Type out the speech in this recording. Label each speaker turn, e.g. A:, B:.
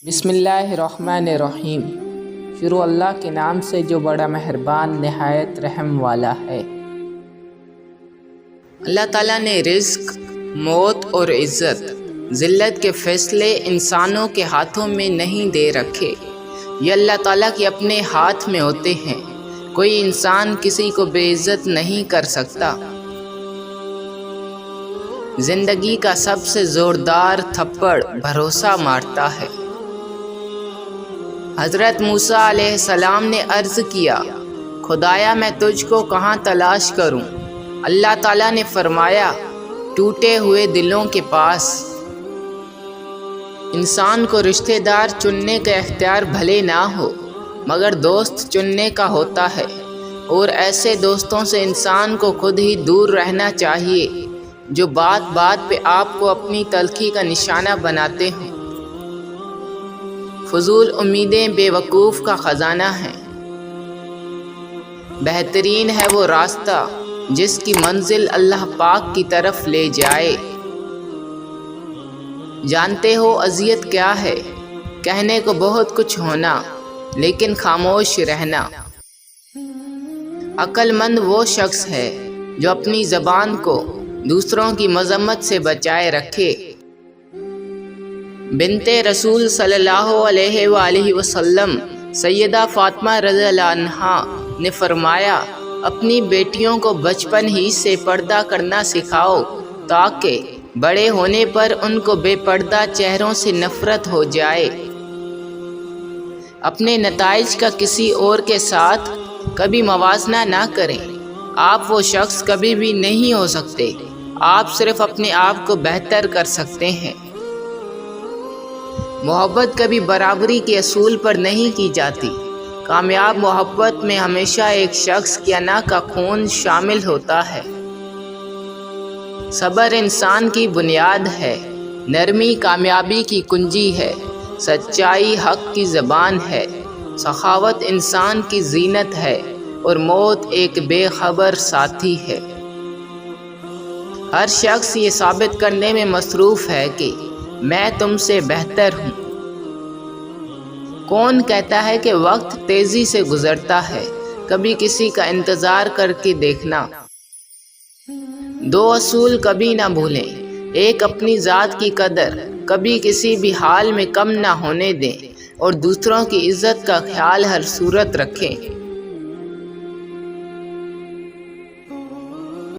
A: بسم اللہ الرحمن الرحیم۔ شروع اللہ کے نام سے جو بڑا مہربان نہایت رحم والا ہے۔ اللہ تعالیٰ نے رزق، موت اور عزت، ذلت کے فیصلے انسانوں کے ہاتھوں میں نہیں دے رکھے، یہ اللہ تعالیٰ کے اپنے ہاتھ میں ہوتے ہیں۔ کوئی انسان کسی کو بے عزت نہیں کر سکتا۔ زندگی کا سب سے زوردار تھپڑ بھروسہ مارتا ہے۔ حضرت موسیٰ علیہ السلام نے عرض کیا، خدایا میں تجھ کو کہاں تلاش کروں؟ اللہ تعالیٰ نے فرمایا، ٹوٹے ہوئے دلوں کے پاس۔ انسان کو رشتہ دار چننے کا اختیار بھلے نہ ہو، مگر دوست چننے کا ہوتا ہے، اور ایسے دوستوں سے انسان کو خود ہی دور رہنا چاہیے جو بات بات پہ آپ کو اپنی تلخی کا نشانہ بناتے ہوں۔ فضول امیدیں بے وقوف کا خزانہ ہیں۔ بہترین ہے وہ راستہ جس کی منزل اللہ پاک کی طرف لے جائے۔ جانتے ہو اذیت کیا ہے؟ کہنے کو بہت کچھ ہونا، لیکن خاموش رہنا۔ عقل مند وہ شخص ہے جو اپنی زبان کو دوسروں کی مذمت سے بچائے رکھے۔ بنت رسول صلی اللہ علیہ وآلہ وسلم سیدہ فاطمہ رضی اللہ عنہا نے فرمایا، اپنی بیٹیوں کو بچپن ہی سے پردہ کرنا سکھاؤ تاکہ بڑے ہونے پر ان کو بے پردہ چہروں سے نفرت ہو جائے۔ اپنے نتائج کا کسی اور کے ساتھ کبھی موازنہ نہ کریں۔ آپ وہ شخص کبھی بھی نہیں ہو سکتے، آپ صرف اپنے آپ کو بہتر کر سکتے ہیں۔ محبت کبھی برابری کے اصول پر نہیں کی جاتی۔ کامیاب محبت میں ہمیشہ ایک شخص کی انا کا خون شامل ہوتا ہے۔ صبر انسان کی بنیاد ہے، نرمی کامیابی کی کنجی ہے، سچائی حق کی زبان ہے، سخاوت انسان کی زینت ہے، اور موت ایک بے خبر ساتھی ہے۔ ہر شخص یہ ثابت کرنے میں مصروف ہے کہ میں تم سے بہتر ہوں۔ کون کہتا ہے کہ وقت تیزی سے گزرتا ہے؟ کبھی کسی کا انتظار کر کے دیکھنا۔ دو اصول کبھی نہ بھولیں، ایک اپنی ذات کی قدر کبھی کسی بھی حال میں کم نہ ہونے دیں، اور دوسروں کی عزت کا خیال ہر صورت رکھیں۔